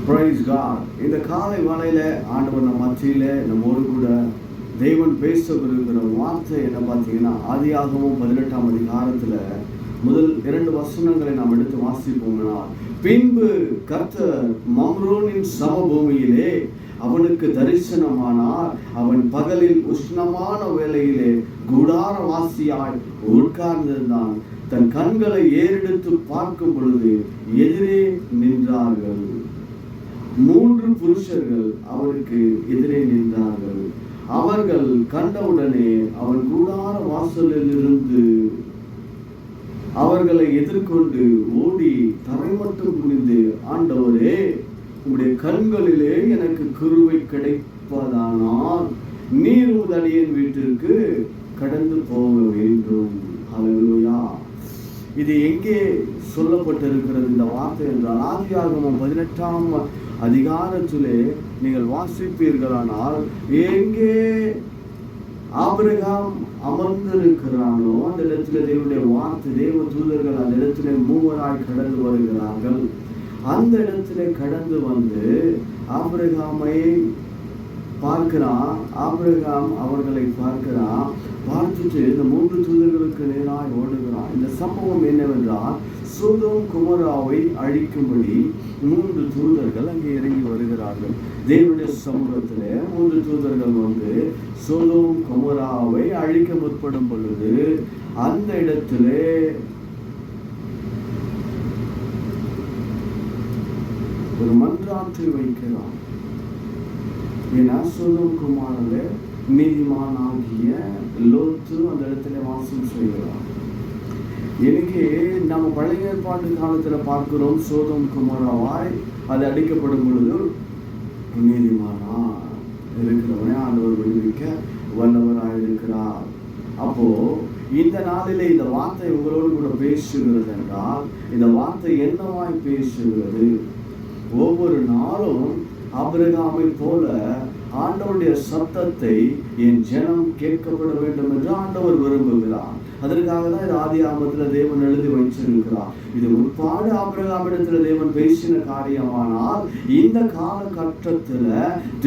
Praise God. இந்த காலை வேளையில ஆண்டவர் நம்ம மத்தியில நம்மோடு கூட தேவன் பேச விரும்புகிற வார்த்தை என்ன பார்த்தீங்கன்னா, ஆதியாகமம் 18ஆம் அதிகாரத்துல முதல் 2 வசனங்களை நாம் எடுத்து வாசிப்போம்னா, பின்பு கர்த்தர் மம்ரோனின் சமபூமியிலே அவனுக்கு தரிசனமானார். அவன் பகலில் உஷ்ணமான வேளையிலே கூடாரவாசியாய் உட்கார்ந்திருந்தான். தன் கண்களை ஏறெடுத்து பார்க்கும் பொழுது எதிரே நின்றார்கள். 3 புருஷர்கள் அவருக்கு எதிரே நின்றார்கள். அவர்கள் கண்டவுடனே அவன் கூடார வாசலில் இருந்து அவர்களை எதிர்கொண்டு ஓடி தரைமட்டம் குனிந்து, ஆண்டவரே, உங்களுடைய கண்களிலே எனக்கு கிருபை கிடைப்பதானால் நீர் உதடியின் வீட்டிற்கு கடந்து போக வேண்டும். ஹல்லேலூயா. இது எங்கே சொல்லப்பட்டிருக்கிறது இந்த வார்த்தை என்றால், ஆதியாகமம் 18ஆம் அதிகாரத்திலே நீங்கள் வாசிப்பீர்களானால், எங்கே ஆபிரகாம் அமர்ந்திருக்கிறானோ அந்த இடத்துல தேவனுடைய வார்த்தை, தேவ தூதர்கள் அந்த இடத்துல 3 கடந்து வருகிறார்கள். அந்த இடத்துல கடந்து வந்து ஆபிரகாமை பார்க்கிறான். ஆபிரகாம் அவர்களை பார்க்கிறான். பார்த்துட்டு இந்த 3 தூதர்களுக்கு நேராக ஓடுகிறான். இந்த சம்பவம் என்னவென்றால், சோதோம் குமோராவை அழிக்கும்படி 3 தூதர்கள் அங்கே இறங்கி வருகிறார்கள். தேவனுடைய சமூகத்திலே 3 தூதர்கள் வந்து சோதோம் குமோராவை அழிக்க முற்படும் பொழுது அந்த இடத்திலே ஒரு மன்றாட்டை வைக்கிறான். ஏன்னா சோதோம் குமாரிலே நீதிமானாகிய லோத்து அந்த இடத்துல வாசம் செய்கிறான். எனக்கு நம்ம பழைய ஏற்பாட்டு காலத்துல பார்க்கிறோம், சோதோம் குமாராவாய் அது அடிக்கப்படும் பொழுது நீதிமானா இருக்கிறவனே ஆண்டவர் விடுவிக்க வல்லவராய் இருக்கிறார். அப்போ இந்த நாளிலே இந்த வார்த்தை உங்களோடு கூட பேசுகிறது என்றால், இந்த வார்த்தை என்னவாய் பேசுகிறது? ஒவ்வொரு நாளும் ஆபிரகாமை போல ஆண்டவருடைய சத்தத்தை என் ஜனம் கேட்கப்பட வேண்டும் என்று ஆண்டவர் விரும்புகிறார். அதற்காக தான் இது ஆதியாகமத்துல தேவன் எழுதி வைச்சிருக்கிறார். இது முற்பாடு ஆபிரகாமிடத்துல தேவன் பேசின காரியமானால், இந்த காலகட்டத்துல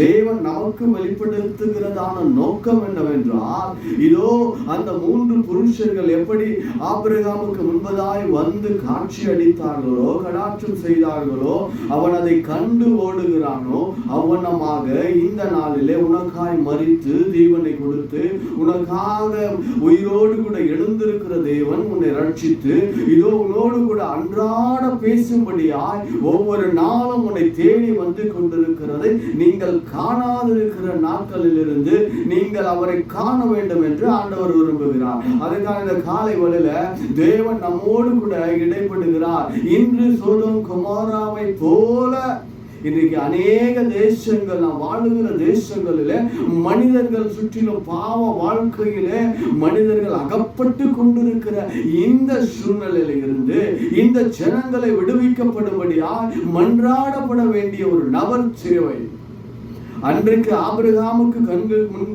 தேவன் நமக்கு வெளிப்படுத்துகிறதான நோக்கம் என்னவென்றால், இதோ அந்த 3 புருஷர்கள் எப்படி ஆபிரகாமுக்கு முன்பதாய் வந்து காட்சி அளித்தார்களோ, கடாட்சம் செய்தார்களோ, அவன் அதை கண்டு ஓடுகிறானோ, அவனமாக இந்த நாளிலே உனக்காய் மரித்து ஜீவனை கொடுத்து உனக்காக உயிரோடு கூட எழுந்திருக்கிற தேவன் உன்னை ரட்சித்து இதோ உன்னோடு கூட அன்றாட பேசும்படியாய் ஒவ்வொரு நாளும் உன்னை தேடி வந்து கொண்டிருக்கிறதை நீங்கள் காணாதிருக்கிற நாட்களிலிருந்து நீங்கள் அவரை காண வேண்டும் என்று ஆண்டவர் விரும்புகிறார். அதுக்காக இந்த காலை வேளையில தேவன் நம்மோடு கூட இடைப்படுகிறார். இன்று சோதோம் குமாராவை போல இன்றைக்கு அநேக தேசங்கள், நாம் வாழுகிற தேசங்களிலே மனிதர்கள் சுற்றிலும் பாவ வாழ்க்கையிலே மனிதர்கள் அகப்பட்டு கொண்டிருக்கிற இந்த சூழ்நிலையில இருந்து இந்த ஜனங்களை விடுவிக்கப்படும்படியாய் மன்றாடப்பட வேண்டிய ஒரு நபர் சேவை. அன்றைக்கு ஆபிரகாமுக்கு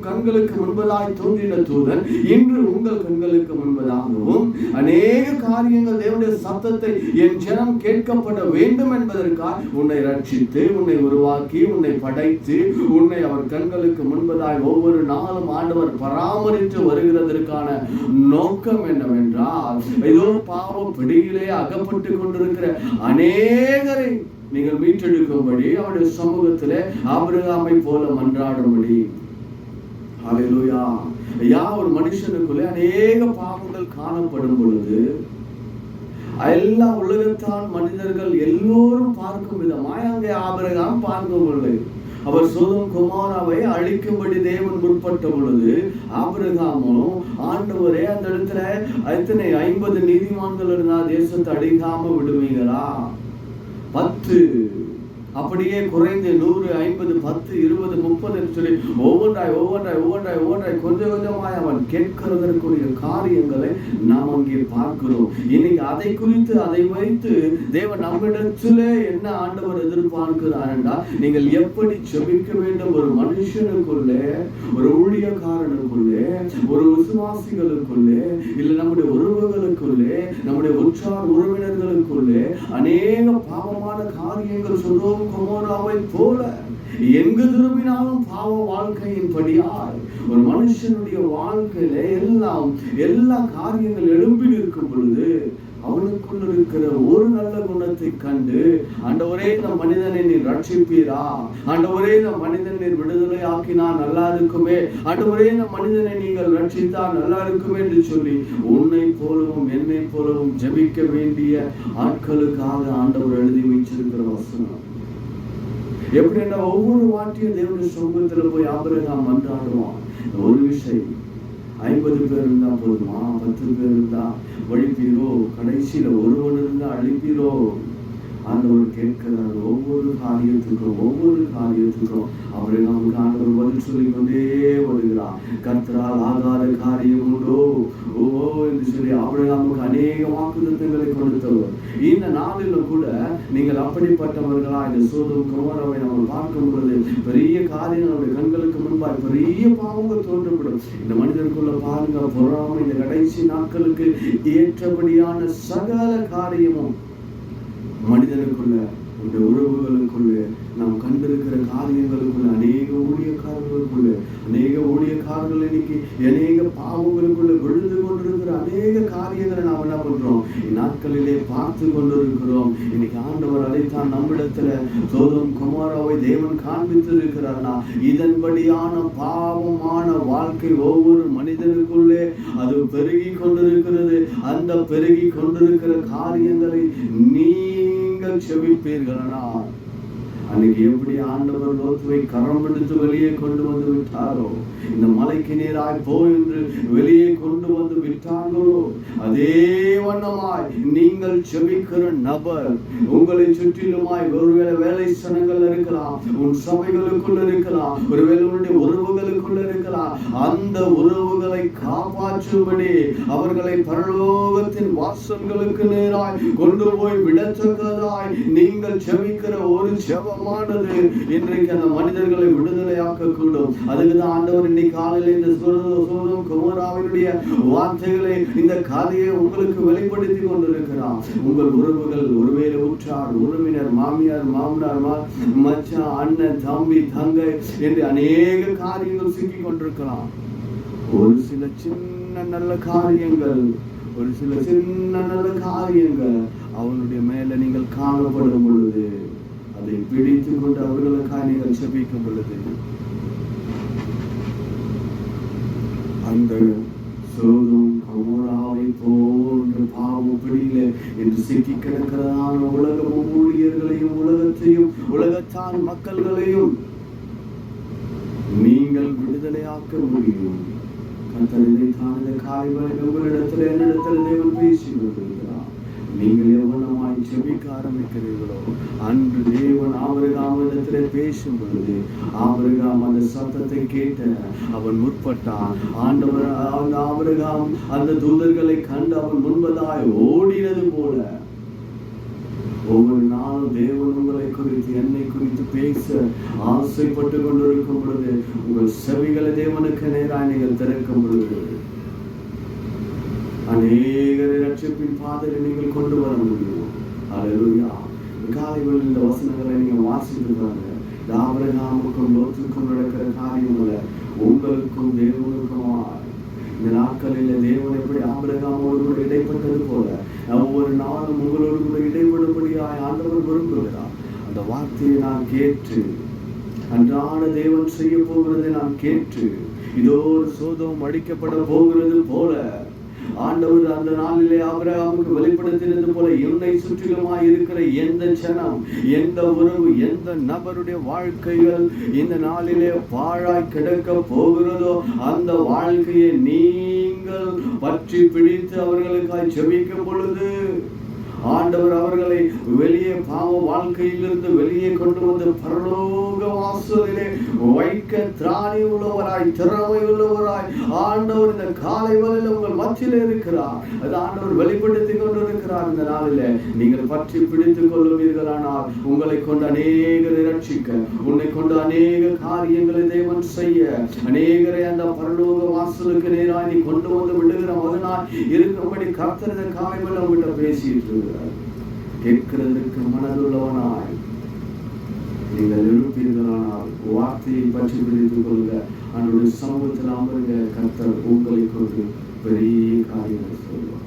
கண்களுக்கு முன்பதாய் தோன்றின தூதன் இன்று உங்கள் கண்களுக்கு முன்பதாகவும் அநேக காரியங்கள் தேவனுடைய சத்தத்தை என் ஜனம் கேட்கப்பட வேண்டும் என்பதற்காக உன்னை ரட்சித்து, உன்னை உருவாக்கி, உன்னை படைத்து, உன்னை அவர் கண்களுக்கு முன்பதாய் ஒவ்வொரு நாளும் ஆண்டவர் பராமரித்து வருகிறதற்கான நோக்கம் என்னவென்றால், ஏதோ பாவ பிடியிலே அகப்பட்டு கொண்டிருக்கிற அநேகரை நீங்கள் மீட்டெடுக்கும்படி அவருடைய சமூகத்திலே ஆபிரகாமை போல மன்றாடும்படி. ஹல்லேலூயா. ஒரு மனுஷனுக்குள்ளே அநேக பாவங்கள் காணப்படும் பொழுது எல்லா உலகத்தான் மனிதர்கள் எல்லோரும் பார்க்கும் விதமாய் அங்கே ஆபிரகாம் பார்க்கவில்லை. அவர் சோதோம் குமாராவை அழிக்கும்படி தேவன் முற்பட்ட பொழுது ஆபிரகாமும், ஆண்டவரே, அந்த இடத்துல எத்தனை 50 நீதிமான்கள் இருந்தா தேசத்தை அழிக்காம விடுவீங்களா? 10 அப்படியே குறைந்து 100, 50, 10, 20, 30 சொல்லி ஒவ்வொன்றாய் கொஞ்சம் கொஞ்சமாய் அவன் கேட்கிறதற்குரிய காரியங்களை நாம் அங்கே பார்க்கிறோம். இன்னைக்கு அதை குறித்து அதை வைத்து தேவன் நம்மிடத்திலே என்ன ஆண்டவர் எதிர்பார்க்கிறார் என்றால், நீங்கள் எப்படி ஜெபிக்க வேண்டும் ஒரு மனுஷனுக்குள்ளே, ஒரு ஊழியக்காரனுக்குள்ளே, ஒரு விசுவாசிகளுக்குள்ளே, இல்லை நம்முடைய உறவுகளுக்குள்ளே, நம்முடைய உற்றார் உறவினர்களுக்குள்ளே அநேக பாவமான காரியங்கள் சொல்றோம் சோதோம் கொமோராவை போல எங்கு திரும்பினாலும் பாவ வாழ்க்கையின்படியாய் ஒரு மனுஷனுடைய வாழ்க்கையில எல்லா காரியங்கள் எழும்பி நிற்கும் பொழுது அவனுக்குள் இருக்கிற ஒரு நல்ல குணத்தை கண்டு, ஆண்டவரே இந்த மனிதனை நீர் ரட்சிப்பீரா, ஆண்டவரே இந்த மனிதன் நீர் விடுதலை ஆக்கினா நல்லா இருக்குமே, ஆண்டவரே இந்த மனிதனை நீங்கள் ரட்சித்தா நல்லா இருக்குமே என்று சொல்லி உன்னை போலவும் என்னை போலவும் ஜெபிக்க வேண்டிய ஆட்களுக்காக ஆண்டவர் எழுதி வைச்சிருக்கிற வசனம். எப்படின்னா ஒவ்வொரு வாட்டியும் தேவனுடைய சமூகத்துல போய் ஆபிரகாம் மன்றாடுவான். ஒரு விஷயம், 50 பேர் இருந்தா போதுமா, 10 பேர் இருந்தா வழிப்பீரோ, கடைசியில ஒருவன் இருந்தா அழிப்பீரோ? ஆண்டவர் கேட்கிறார். ஒவ்வொரு காரியத்துக்கும் அவரை நமக்கு ஆண்டவர் பதில் சொல்லிக் கொண்டே வருகிறார். கர்த்தரால் ஆகாத காரியம் உண்டோ என்று சொல்லி அவரை நமக்கு அநேக வாக்குத்தத்தங்களை கொடுத்தவர். இந்த நாளிலும் கூட நீங்கள் அப்படிப்பட்டவர்களா? இந்த சோதோம் கொமோராவை நம்ம பார்க்கும் பொழுது பெரிய காரியங்கள் நம்முடைய கண்களுக்கு முன்பாக பெரிய பாவங்கள் தோன்றப்படும். இந்த மனிதனுக்குள்ள பாருங்க, பொறாமை இந்த கடைசி நாட்களுக்கு ஏற்றபடியான சகல காரியமும் மனிதனுக்குள்ள, இந்த உறவுகளுக்குள்ள, நாம் கண்டிருக்கிற காரியங்களுக்குள்ள, அநேக ஊழியக்காரர்கள் இன்னைக்கு அநேக பாவங்களுக்குள்ள விழுந்து கொண்டிருக்கிற அநேக காரியங்களை நாம் என்ன பண்றோம்? இந்நாட்களிலே பார்த்து கொண்டிருக்கிறோம். இன்னைக்கு ஆண்டவர் அதைத்தான் நம்மிடத்துல சோதோம் கொமோராவை தேவன் காண்பித்து இருக்கிறார்னா, இதன்படியான பாவமான வாழ்க்கை ஒவ்வொரு மனிதனுக்குள்ளே அது பெருகி கொண்டிருக்கிறது. அந்த பெருகி கொண்டிருக்கிற காரியங்களை நீங்கள் செவிப்பீர்களானால், அன்னைக்கு எப்படி ஆண்டவர் லோத்துவை கரம் பிடித்து வெளியே கொண்டு வந்து விட்டாரோ, இந்த மலைக்கு நேராய் போ என்று வெளியே கொண்டு வந்து விட்டார்களோ, அதே வண்ணமாய் நீங்கள் செபிக்கிற நபர் உங்களை சுற்றிலுமாய் ஒருவேளை வேலை ஸ்தலங்கள் இருக்கலாம், உன் சபைகளுக்குள்ள இருக்கலாம், ஒருவேளை உன்னுடைய உறவுகளுக்குள்ள இருக்கலாம். அந்த உறவுகளை காப்பாற்றும்படி அவர்களை பரலோகத்தின் வாசல்களுக்கு நேராய் கொண்டு போய் விடத்தக்கதாய் நீங்கள் செபிக்கிற ஒரு செபமானது இன்றைக்கு அந்த மனிதர்களை விடுதலையாக்க கூடும். அதுக்குதான் ஆண்டவர் இன்னைக்கு காலையில் இந்த சோதோம் கொமோராவினுடைய வார்த்தைகளை, இந்த கதையை உங்களுக்கு வெளிப்படுத்தி கொண்டிருக்கிறார். உங்கள் உறவுகள், ஒருவேளை உற்றார், உறவினர், மாமியார், மாமனார், மச்சான், அண்ணன், தம்பி, தங்கை என்று அநேக காரியங்கள் சிக்கி கொண்டிருக்கலாம். ஒரு சில சின்ன நல்ல காரியங்கள் அவனுடைய மேல நீங்கள் காணப்படும் பொழுது, அதை பிடித்து கொண்டு அவர்களுக்காக நீங்கள் செபிக்கும் பொழுது, அந்த சோதோம் கொமோராவை போன்ற பாவம் பிடியில என்று சிக்கி கிடக்கிறதான உலகமும் ஊழியர்களையும் உலகத்தையும் உலகத்தான் மக்கள்களையும் நீங்கள் விடுதலையாக்க முடியும். உங்களிடத்துல என்னிடத்துல தேவன் பேசி கொண்டிருக்கிறார். நீங்கள் எவ்வளவாய் செபிக்க ஆரம்பிக்கிறீர்களோ, அன்று தேவன் ஆபிரகாமிடத்திலே பேசும் பொழுது ஆபிரகாம் அந்த சத்தத்தை கேட்ட அவன் முற்பட்டான். ஆண்டவர் ஆபிரகாம் அந்த தூதர்களை கண்டு அவன் முன்பதாய் ஓடினது போல ஒவ்வொரு நாளும் தேவன் உங்களை குறித்து, என்னை குறித்து பேச ஆசைப்பட்டு கொண்டிருக்கும் பொழுது, உங்கள் செவிகளை தேவனுக்கு நேராக நீங்கள் திறக்கும் பொழுது அநேகரை ரட்சிப்பின் பாதையை நீங்கள் கொண்டு வர முடியும். அல்லேலூயா. காலையில் இந்த வசனங்களை நீங்க வாசித்து பாருங்க. ஆபிரகாமுக்கும் லோத்துக்கும் நடக்கிற காரியங்களை உங்களுக்கும் தேவனுக்குமா இந்த நாட்களில் தேவன் எப்படி ஆபிரகாமோடு கூட இடைப்பட்டது போல ஒவ்வொரு நாளும் உங்களோடு கூட இடைப்படும்படியாய் ஆண்டவர் விரும்புகிறார். அந்த வார்த்தையை நான் கேட்டு, அன்றாட தேவன் செய்ய போகிறதை நான் கேட்டு, இதோ ஒரு சோதோம் அடிக்கப்பட போகிறது போல ஆண்டவர் அந்த நாளிலே ஆபிரகாமுக்கு வெளிப்படுத்தினது போல என்னை சுற்றிலுமாய் இருக்கிற எந்த ஜனம், எந்த உறவு, எந்த நபருடைய வாழ்க்கைகள் இந்த நாளிலே பாழாய் கிடக்க போகிறதோ அந்த வாழ்க்கையை நீங்கள் பற்றி பிடித்து அவர்களுக்காய் செபிக்கும் பொழுது ஆண்டவர் அவர்களை வெளியே பாவ வாழ்க்கையிலிருந்து வெளியே கொண்டு வந்து பரலோக வாசலிலே வைக்க திராணி உள்ளவராய், திறமை உள்ளவராய் ஆண்டவர் இந்த காலை வேளையில உங்கள் மத்தியிலே இருக்கிறார். அது ஆண்டவர் வெளிப்படுத்தி கொண்டிருக்கிறார். இந்த நாளிலே நீங்கள் பற்றி பிடித்துக் கொள்ளுவீர்களானால் உங்களை கொண்டு அநேகரை ரட்சிக்க, உன்னை கொண்டு அநேக காரியங்களை தேவன் செய்ய, அநேகரை அந்த பரலோக வாசலுக்கு நேராக நீ கொண்டு வந்து விடுகிற மகனாய் இருக்கும்படி கர்த்தர் இந்த காலை வேளையில உங்கள்கிட்ட பேசிட்டு கேட்கிறதற்கு மனதுள்ளவனாய் நீங்கள் இருப்பீர்களானால் வார்த்தையை பற்றி பிடித்துக் கொள்ளுங்க. அவருடைய சமூகத்தில் அமருங்க. கர்த்தர் உங்களை கொண்டு பெரிய காரியங்களை சொல்லுவார்.